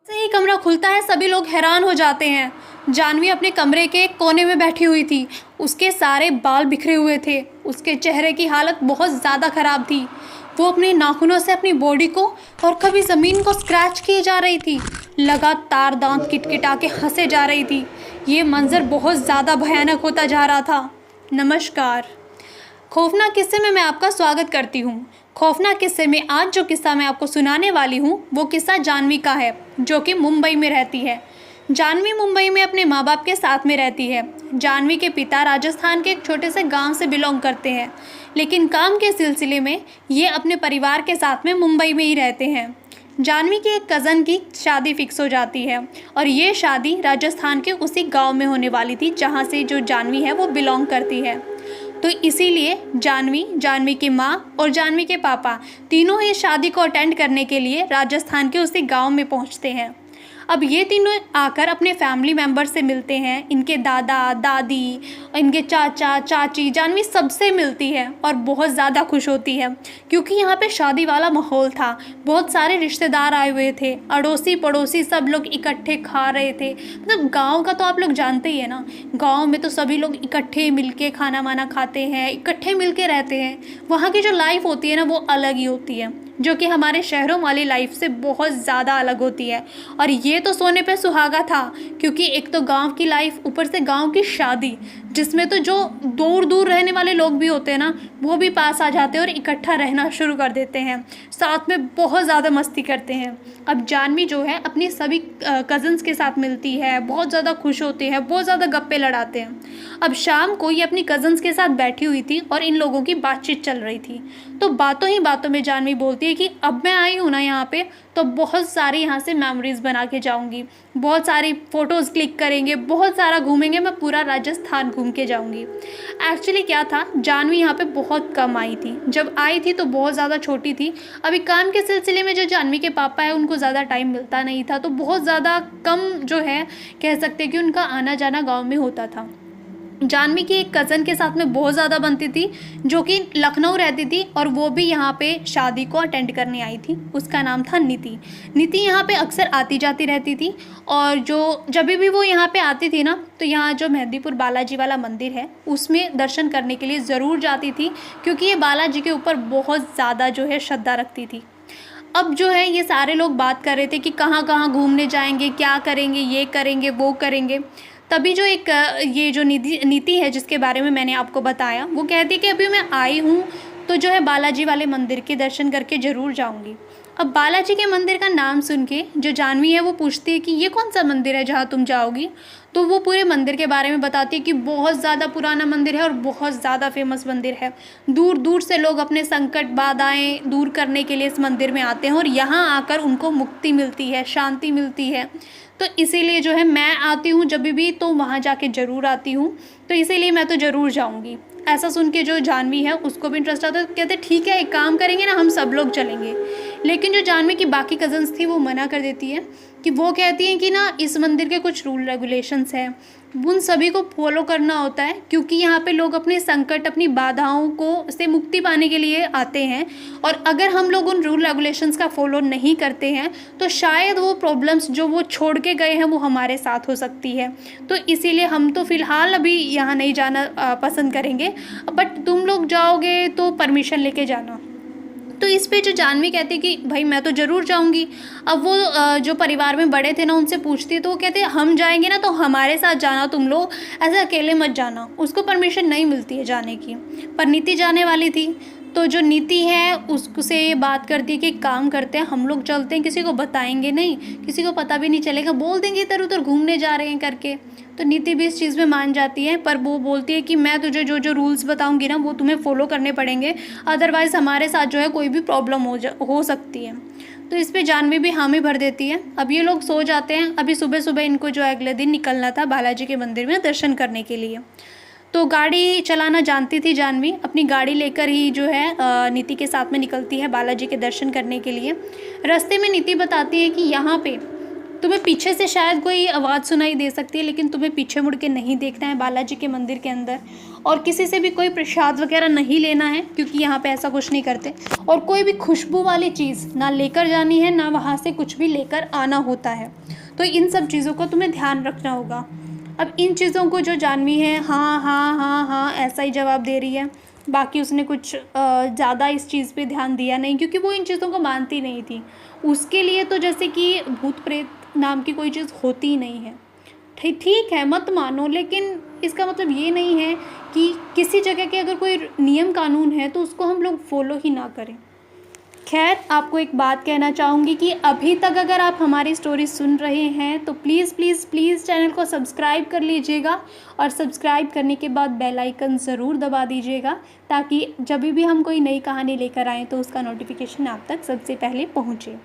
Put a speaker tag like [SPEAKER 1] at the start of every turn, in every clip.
[SPEAKER 1] से ही कमरा खुलता है सभी लोग हैरान हो जाते हैं। जानवी अपने कमरे के एक कोने में बैठी हुई थी। उसके सारे बाल बिखरे हुए थे। उसके चेहरे की हालत बहुत ज़्यादा ख़राब थी। वो अपने नाखूनों से अपनी बॉडी को और कभी ज़मीन को स्क्रैच किए जा रही थी। लगातार दांत किटकिटा के हंसे जा रही थी। ये मंजर बहुत ज़्यादा भयानक होता जा रहा था। नमस्कार, खौफनाक किस्से में मैं आपका स्वागत करती हूँ। खौफनाक किस्से में आज जो किस्सा मैं आपको सुनाने वाली हूँ वो किस्सा जानवी का है, जो कि मुंबई में रहती है। जानवी मुंबई में अपने माँ बाप के साथ में रहती है। जानवी के पिता राजस्थान के एक छोटे से गांव से बिलोंग करते हैं, लेकिन काम के सिलसिले में ये अपने परिवार के साथ में मुंबई में ही रहते हैं। जानवी की एक कज़न की शादी फिक्स हो जाती है और ये शादी राजस्थान के उसी गांव में होने वाली थी जहां से जो जानवी है वो बिलोंग करती है। तो इसीलिए जानवी, जानवी की माँ और जानवी के पापा तीनों ही शादी को अटेंड करने के लिए राजस्थान के उसी गांव में पहुंचते हैं। अब ये तीनों आकर अपने फैमिली मेम्बर से मिलते हैं। इनके दादा दादी, इनके चाचा चाची, जानवी सबसे मिलती है और बहुत ज़्यादा खुश होती है क्योंकि यहाँ पे शादी वाला माहौल था। बहुत सारे रिश्तेदार आए हुए थे, अड़ोसी पड़ोसी सब लोग इकट्ठे खा रहे थे। मतलब गांव का तो आप लोग जानते ही है ना, गांव में तो सभी लोग इकट्ठे मिलके खाना वाना खाते हैं, इकट्ठे मिलके रहते हैं। वहाँ की जो लाइफ होती है ना वो अलग ही होती है, जो कि हमारे शहरों वाली लाइफ से बहुत ज़्यादा अलग होती है। और ये तो सोने पे सुहागा था क्योंकि एक तो गांव की लाइफ, ऊपर से गांव की शादी, जिसमें तो जो दूर दूर रहने वाले लोग भी होते हैं ना वो भी पास आ जाते हैं और इकट्ठा रहना शुरू कर देते हैं, साथ में बहुत ज़्यादा मस्ती करते हैं। अब जानवी जो है अपनी सभी कज़न्स के साथ मिलती है, बहुत ज़्यादा खुश होते हैं, बहुत ज़्यादा गप्पे लड़ाते हैं। अब शाम को ये अपनी कज़न्स के साथ बैठी हुई थी और इन लोगों की बातचीत चल रही थी। तो बातों ही बातों में जानवी बोलती है कि अब मैं आई हूँ ना यहाँ पे, तो बहुत सारी यहाँ से मेमोरीज़ बना के जाऊँगी, बहुत सारी फ़ोटोज़ क्लिक करेंगे, बहुत सारा घूमेंगे, मैं पूरा राजस्थान घूम के जाऊँगी। एक्चुअली क्या था, जानवी यहाँ पे बहुत कम आई थी। जब आई थी तो बहुत ज़्यादा छोटी थी। अभी काम के सिलसिले में जो जानवी के पापा है उनको ज़्यादा टाइम मिलता नहीं था, तो बहुत ज़्यादा कम जो है कह सकते हैं कि उनका आना जाना गाँव में होता था। जानवी की एक कज़न के साथ में बहुत ज़्यादा बनती थी, जो कि लखनऊ रहती थी और वो भी यहाँ पे शादी को अटेंड करने आई थी। उसका नाम था नीति। नीति यहाँ पे अक्सर आती जाती रहती थी और जब भी वो यहाँ पे आती थी ना तो यहाँ जो मेहंदीपुर बालाजी वाला मंदिर है उसमें दर्शन करने के लिए ज़रूर जाती थी, क्योंकि ये बालाजी के ऊपर बहुत ज़्यादा जो है श्रद्धा रखती थी। अब जो है ये सारे लोग बात कर रहे थे कि कहाँ कहाँ घूमने जाएंगे, क्या करेंगे, ये करेंगे वो करेंगे। तभी जो एक ये जो नीति है जिसके बारे में मैंने आपको बताया, वो कहती है कि अभी मैं आई हूँ तो जो है बालाजी वाले मंदिर के दर्शन करके ज़रूर जाऊँगी। अब बालाजी के मंदिर का नाम सुन के जो जानवी है वो पूछती है कि ये कौन सा मंदिर है जहाँ तुम जाओगी। तो वो पूरे मंदिर के बारे में बताती है कि बहुत ज़्यादा पुराना मंदिर है और बहुत ज़्यादा फेमस मंदिर है। दूर दूर से लोग अपने संकट बाधाएं दूर करने के लिए इस मंदिर में आते हैं और यहाँ आकर उनको मुक्ति मिलती है, शांति मिलती है। तो इसीलिए जो है मैं आती हूँ जब भी तो वहाँ जाके ज़रूर आती हूँ, तो इसीलिए मैं तो ज़रूर जाऊँगी। ऐसा सुन के जो जानवी है उसको भी इंटरेस्ट आता है, तो कहते ठीक है एक काम करेंगे ना, हम सब लोग चलेंगे। लेकिन जो जानवी की बाकी कज़न्स थी वो मना कर देती है कि वो कहती हैं कि ना इस मंदिर के कुछ रूल रेगुलेशंस हैं, उन सभी को फॉलो करना होता है, क्योंकि यहाँ पे लोग अपने संकट, अपनी बाधाओं को से मुक्ति पाने के लिए आते हैं। और अगर हम लोग उन रूल रेगुलेशंस का फॉलो नहीं करते हैं तो शायद वो प्रॉब्लम्स जो वो छोड़ के गए हैं वो हमारे साथ हो सकती है। तो इसीलिए हम तो फ़िलहाल अभी यहाँ नहीं जाना पसंद करेंगे, बट तुम लोग जाओगे तो परमिशन लेके जाना। तो इस पे जो जानवी कहती कि भाई मैं तो ज़रूर जाऊंगी। अब वो जो परिवार में बड़े थे ना उनसे पूछती तो वो कहते हम जाएंगे ना तो हमारे साथ जाना, तुम लोग ऐसे अकेले मत जाना। उसको परमिशन नहीं मिलती है जाने की, पर नीति जाने वाली थी। तो जो नीति है उससे ये बात करती है कि काम करते हैं, हम लोग चलते हैं, किसी को बताएंगे नहीं, किसी को पता भी नहीं चलेगा, बोल देंगे इधर उधर घूमने जा रहे हैं करके। तो नीति भी इस चीज़ में मान जाती है, पर वो बोलती है कि मैं तुझे जो जो रूल्स बताऊंगी ना वो तुम्हें फॉलो करने पड़ेंगे, अदरवाइज़ हमारे साथ जो है कोई भी प्रॉब्लम हो सकती है। तो इस पर जानवी भी हामी भर देती है। अब ये लोग सो जाते हैं। अभी सुबह सुबह इनको जो अगले दिन निकलना था बालाजी के मंदिर में दर्शन करने के लिए। तो गाड़ी चलाना जानती थी जानवी, अपनी गाड़ी लेकर ही जो है नीति के साथ में निकलती है बालाजी के दर्शन करने के लिए। रास्ते में नीति बताती है कि यहाँ पे तुम्हें पीछे से शायद कोई आवाज़ सुनाई दे सकती है, लेकिन तुम्हें पीछे मुड़ के नहीं देखना है बालाजी के मंदिर के अंदर, और किसी से भी कोई प्रसाद वगैरह नहीं लेना है, क्योंकि यहाँ पे ऐसा कुछ नहीं करते। और कोई भी खुशबू वाली चीज़ ना लेकर जानी है, ना वहाँ से कुछ भी लेकर आना होता है। तो इन सब चीज़ों को तुम्हें ध्यान रखना होगा। अब इन चीज़ों को जो जानवी है हाँ हाँ हाँ हाँ ऐसा ही जवाब दे रही है, बाकी उसने कुछ ज़्यादा इस चीज़ पे ध्यान दिया नहीं, क्योंकि वो इन चीज़ों को मानती नहीं थी। उसके लिए तो जैसे कि भूत प्रेत नाम की कोई चीज़ होती ही नहीं है। ठीक है, मत मानो, लेकिन इसका मतलब ये नहीं है कि किसी जगह के अगर कोई नियम कानून है तो उसको हम लोग फॉलो ही ना करें। खैर, आपको एक बात कहना चाहूँगी कि अभी तक अगर आप हमारी स्टोरी सुन रहे हैं तो प्लीज़ प्लीज़ प्लीज़ चैनल को सब्सक्राइब कर लीजिएगा, और सब्सक्राइब करने के बाद बेल आइकन ज़रूर दबा दीजिएगा, ताकि जब भी हम कोई नई कहानी लेकर आएँ तो उसका नोटिफिकेशन आप तक सबसे पहले पहुँचे।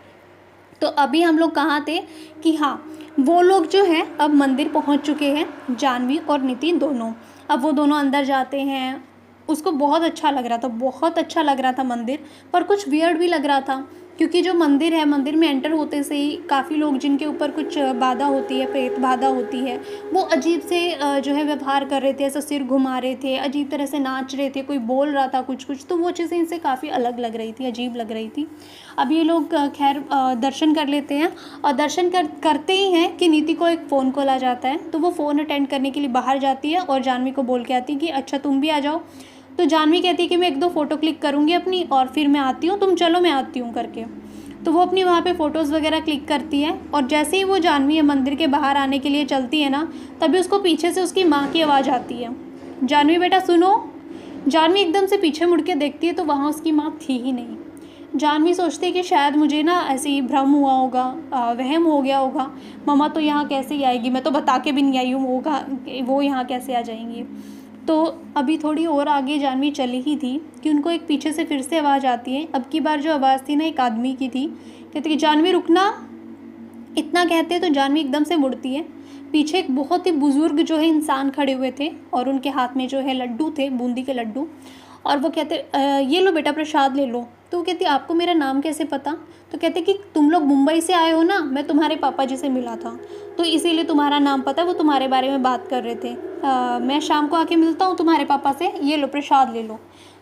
[SPEAKER 1] तो अभी हम लोग कहाँ थे कि हाँ, वो लोग जो हैं अब मंदिर पहुँच चुके हैं, जानवी और नीति दोनों। अब वो दोनों अंदर जाते हैं। उसको बहुत अच्छा लग रहा था, बहुत अच्छा लग रहा था मंदिर, पर कुछ वियर्ड भी लग रहा था, क्योंकि जो मंदिर है, मंदिर में एंटर होते से ही काफ़ी लोग जिनके ऊपर कुछ बाधा होती है, प्रेत बाधा होती है, वो अजीब से जो है व्यवहार कर रहे थे, ऐसा सिर घुमा रहे थे, अजीब तरह से नाच रहे थे, कोई बोल रहा था कुछ कुछ, तो वो चीज़ें इनसे काफ़ी अलग लग रही थी, अजीब लग रही थी। अब ये लोग खैर दर्शन कर लेते हैं, और दर्शन करते ही हैं कि नीति को एक फ़ोन कॉल आ जाता है। तो वो फ़ोन अटेंड करने के लिए बाहर जाती है और जानवी को बोल के आती है कि अच्छा तुम भी आ जाओ। तो जानवी कहती है कि मैं 1-2 फ़ोटो क्लिक करूँगी अपनी, और फिर मैं आती हूँ, तुम चलो मैं आती हूँ करके। तो वो अपनी वहाँ पे फ़ोटोज़ वगैरह क्लिक करती है, और जैसे ही वो जानवी मंदिर के बाहर आने के लिए चलती है ना, तभी उसको पीछे से उसकी माँ की आवाज़ आती है, जानवी बेटा सुनो। जानवी एकदम से पीछे मुड़ के देखती है तो वहाँ उसकी माँ थी ही नहीं। जानवी सोचती है कि शायद मुझे ना ऐसे ही भ्रम हुआ होगा, वहम हो गया होगा, मम्मा तो यहाँ कैसे ही आएगी, मैं तो बता के भी नहीं आई हूँ वो यहाँ कैसे आ जाएंगी। तो अभी थोड़ी और आगे जानवी चली ही थी कि उनको एक पीछे से फिर से आवाज़ आती है। अब की बार जो आवाज़ थी ना, एक आदमी की थी। कहते कि जानवी रुकना। इतना कहते तो जानवी एकदम से मुड़ती है। पीछे एक बहुत ही बुज़ुर्ग जो है इंसान खड़े हुए थे, और उनके हाथ में जो है लड्डू थे, बूंदी के लड्डू, और वो कहते ये लो बेटा प्रसाद ले लो। तो वो कहती आपको मेरा नाम कैसे पता? तो कहते कि तुम लोग मुंबई से आए हो ना, मैं तुम्हारे पापा जी से मिला था तो इसीलिए तुम्हारा नाम पता, वो तुम्हारे बारे में बात कर रहे थे। मैं शाम को आके मिलता हूँ तुम्हारे पापा से, ये लो प्रसाद ले लो।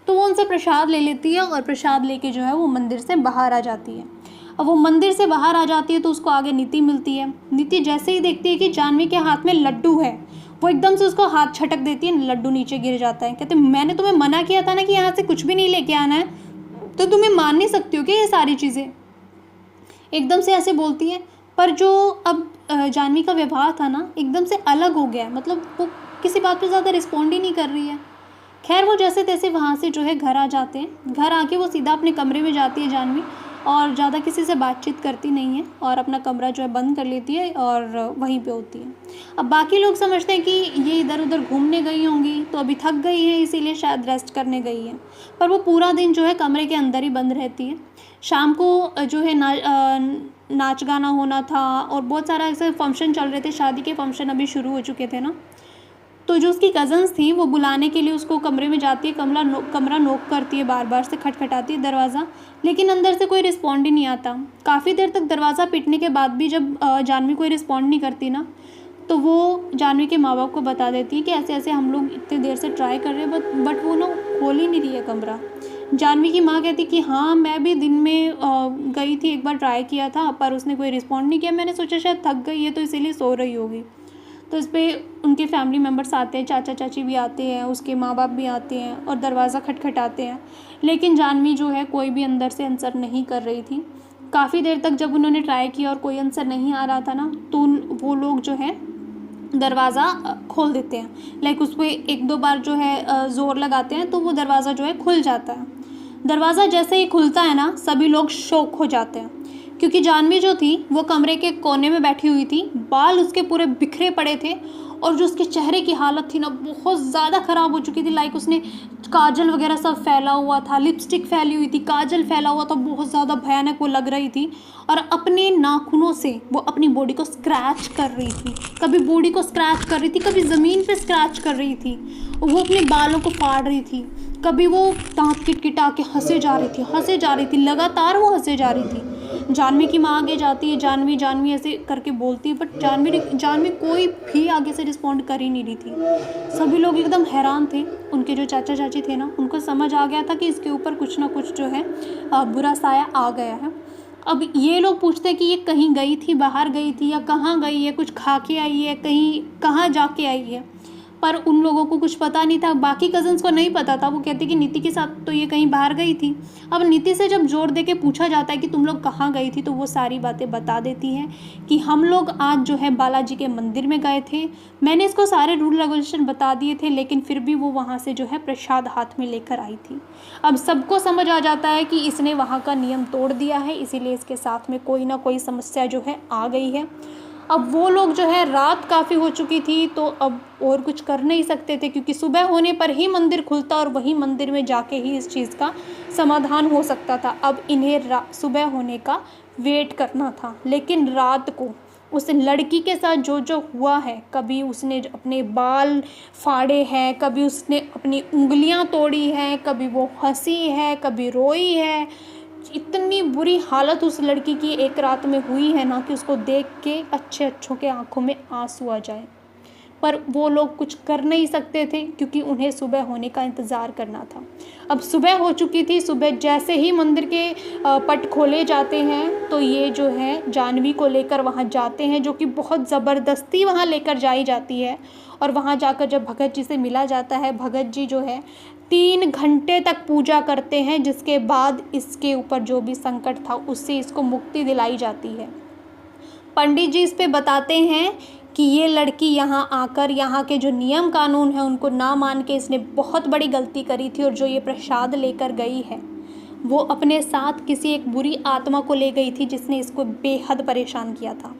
[SPEAKER 1] तो वो उनसे प्रसाद ले लेती है, और प्रसाद लेके जो है वो मंदिर से बाहर आ जाती है। अब वो मंदिर से बाहर आ जाती है तो उसको आगे नीति मिलती है। नीति जैसे ही देखती है कि जानवी के हाथ में लड्डू है, वो एकदम से उसको हाथ झटक देती है, लड्डू नीचे गिर जाता है। कहते मैंने तुम्हें मना किया था ना कि यहाँ से कुछ भी नहीं लेके आना है, तो तुम्हें मान नहीं सकती हो क्या ये सारी चीज़ें? एकदम से ऐसे बोलती है। पर जो अब जानवी का व्यवहार था ना, एकदम से अलग हो गया है, मतलब वो किसी बात पे ज़्यादा रिस्पॉन्ड ही नहीं कर रही है। खैर, वो जैसे तैसे वहाँ से जो है घर आ जाते हैं। घर आके वो सीधा अपने कमरे में जाती है जानवी, और ज़्यादा किसी से बातचीत करती नहीं है, और अपना कमरा जो है बंद कर लेती है और वहीं पे होती है। अब बाकी लोग समझते हैं कि ये इधर उधर घूमने गई होंगी, तो अभी थक गई है इसीलिए शायद रेस्ट करने गई है, पर वो पूरा दिन जो है कमरे के अंदर ही बंद रहती है। शाम को जो है नाच गाना होना था, और बहुत सारा ऐसे फंक्शन चल रहे थे, शादी के फंक्शन अभी शुरू हो चुके थे ना। तो जो उसकी कज़न्स थी वो बुलाने के लिए उसको कमरे में जाती है, कमरा नोक करती है, बार बार से खटखटाती है दरवाज़ा, लेकिन अंदर से कोई रिस्पॉन्ड ही नहीं आता। काफ़ी देर तक दरवाज़ा पीटने के बाद भी जब जानवी कोई रिस्पॉन्ड नहीं करती ना, तो वो जानवी के माँ बाप को बता देती है कि ऐसे ऐसे हम लोग इतनी देर से ट्राई कर रहे हैं, बट वो ना खोल ही नहीं रही है कमरा। जानवी की माँ कहती कि हाँ, मैं भी दिन में गई थी, एक बार ट्राई किया था, पर उसने कोई रिस्पॉन्ड नहीं किया, मैंने सोचा शायद थक गई है तो इसीलिए सो रही होगी। तो इस पर उनके फैमिली मेम्बर्स आते हैं, चाचा चाची भी आते हैं, उसके माँ बाप भी आते हैं, और दरवाज़ा खटखटाते हैं, लेकिन जानवी जो है कोई भी अंदर से आंसर नहीं कर रही थी। काफ़ी देर तक जब उन्होंने ट्राई किया और कोई आंसर नहीं आ रहा था ना, तो वो लोग जो है दरवाज़ा खोल देते हैं, लाइक उस पर 1-2 बार जो है ज़ोर लगाते हैं, तो वो दरवाज़ा जो है खुल जाता है। दरवाज़ा जैसे ही खुलता है ना, सभी लोग शॉक हो जाते हैं, क्योंकि जानवी जो थी वो कमरे के कोने में बैठी हुई थी, बाल उसके पूरे बिखरे पड़े थे, और जो उसके चेहरे की हालत थी ना, बहुत ज़्यादा ख़राब हो चुकी थी। लाइक उसने काजल वगैरह सब फैला हुआ था, लिपस्टिक फैली हुई थी, काजल फैला हुआ था, बहुत ज़्यादा भयानक वो लग रही थी, और अपने नाखूनों से वो अपनी बॉडी को स्क्रैच कर रही थी, कभी बॉडी को स्क्रैच कर रही थी, कभी ज़मीन पे स्क्रैच कर रही थी, वो अपने बालों को फाड़ रही थी, कभी वो दांत किटकिटा के हंसे जा रही थी, लगातार वो हंसे जा रही थी। जानवी की माँ आगे जाती है, जानवी जानवी ऐसे करके बोलती है, बट जानवी कोई भी आगे से रिस्पॉन्ड कर ही नहीं रही थी। सभी लोग एकदम हैरान थे। उनके जो चाचा चाची थे ना, उनको समझ आ गया था कि इसके ऊपर कुछ ना कुछ जो है बुरा साया आ गया है। अब ये लोग पूछते कि ये कहीं गई थी, बाहर गई थी या कहाँ गई है, कुछ खा के आई है, कहीं कहाँ जाके आई है, पर उन लोगों को कुछ पता नहीं था। बाकी कज़न्स को नहीं पता था। वो कहते कि नीति के साथ तो ये कहीं बाहर गई थी। अब नीति से जब जोर दे के पूछा जाता है कि तुम लोग कहाँ गई थी, तो वो सारी बातें बता देती हैं कि हम लोग आज जो है बालाजी के मंदिर में गए थे। मैंने इसको सारे रूल रेगुलेशन बता दिए थे, लेकिन फिर भी वो वहाँ से जो है प्रसाद हाथ में लेकर आई थी। अब सबको समझ आ जाता है कि इसने वहाँ का नियम तोड़ दिया है, इसीलिए इसके साथ में कोई ना कोई समस्या जो है आ गई है। अब वो लोग जो है, रात काफ़ी हो चुकी थी, तो अब और कुछ कर नहीं सकते थे, क्योंकि सुबह होने पर ही मंदिर खुलता और वही मंदिर में जाके ही इस चीज़ का समाधान हो सकता था। अब इन्हें सुबह होने का वेट करना था। लेकिन रात को उस लड़की के साथ जो जो हुआ है, कभी उसने अपने बाल फाड़े हैं, कभी उसने अपनी उंगलियां तोड़ी हैं, कभी वो हंसी है, कभी रोई है। इतनी बुरी हालत उस लड़की की एक रात में हुई है ना, कि उसको देख के अच्छों के आंखों में आंसू आ जाए। पर वो लोग कुछ कर नहीं सकते थे, क्योंकि उन्हें सुबह होने का इंतज़ार करना था। अब सुबह हो चुकी थी। सुबह जैसे ही मंदिर के पट खोले जाते हैं, तो ये जो है जानवी को लेकर वहाँ जाते हैं, जो कि बहुत ज़बरदस्ती वहाँ लेकर जाई जाती है। और वहाँ जाकर जब भगत जी से मिला जाता है, भगत जी जो है 3 घंटे तक पूजा करते हैं, जिसके बाद इसके ऊपर जो भी संकट था उससे इसको मुक्ति दिलाई जाती है। पंडित जी इस पे बताते हैं कि ये लड़की यहाँ आकर यहाँ के जो नियम कानून हैं उनको ना मान के इसने बहुत बड़ी गलती करी थी, और जो ये प्रसाद लेकर गई है वो अपने साथ किसी एक बुरी आत्मा को ले गई थी, जिसने इसको बेहद परेशान किया था।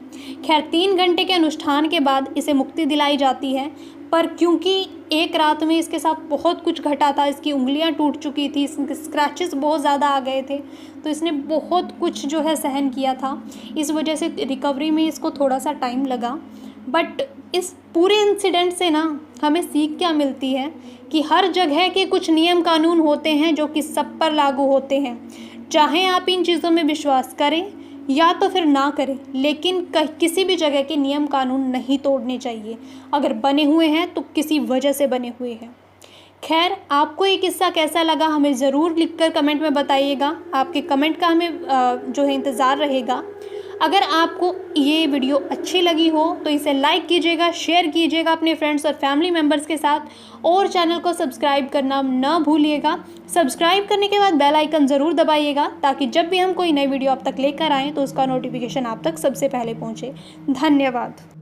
[SPEAKER 1] खैर 3 घंटे के अनुष्ठान के बाद इसे मुक्ति दिलाई जाती है, पर क्योंकि एक रात में इसके साथ बहुत कुछ घटा था, इसकी उंगलियां टूट चुकी थी, इसके स्क्रैचेस बहुत ज़्यादा आ गए थे, तो इसने बहुत कुछ जो है सहन किया था। इस वजह से रिकवरी में इसको थोड़ा सा टाइम लगा। बट इस पूरे इंसिडेंट से ना हमें सीख क्या मिलती है कि हर जगह के कुछ नियम कानून होते हैं जो कि सब पर लागू होते हैं। चाहे आप इन चीज़ों में विश्वास करें या तो फिर ना करें, लेकिन किसी भी जगह के नियम कानून नहीं तोड़ने चाहिए। अगर बने हुए हैं तो किसी वजह से बने हुए हैं। खैर, आपको ये किस्सा कैसा लगा हमें ज़रूर लिखकर कमेंट में बताइएगा। आपके कमेंट का हमें जो है इंतज़ार रहेगा। अगर आपको ये वीडियो अच्छी लगी हो तो इसे लाइक कीजिएगा, शेयर कीजिएगा अपने फ्रेंड्स और फैमिली मेम्बर्स के साथ, और चैनल को सब्सक्राइब करना ना भूलिएगा। सब्सक्राइब करने के बाद बेल आइकन ज़रूर दबाइएगा, ताकि जब भी हम कोई नई वीडियो आप तक लेकर आएँ तो उसका नोटिफिकेशन आप तक सबसे पहले पहुँचे। धन्यवाद।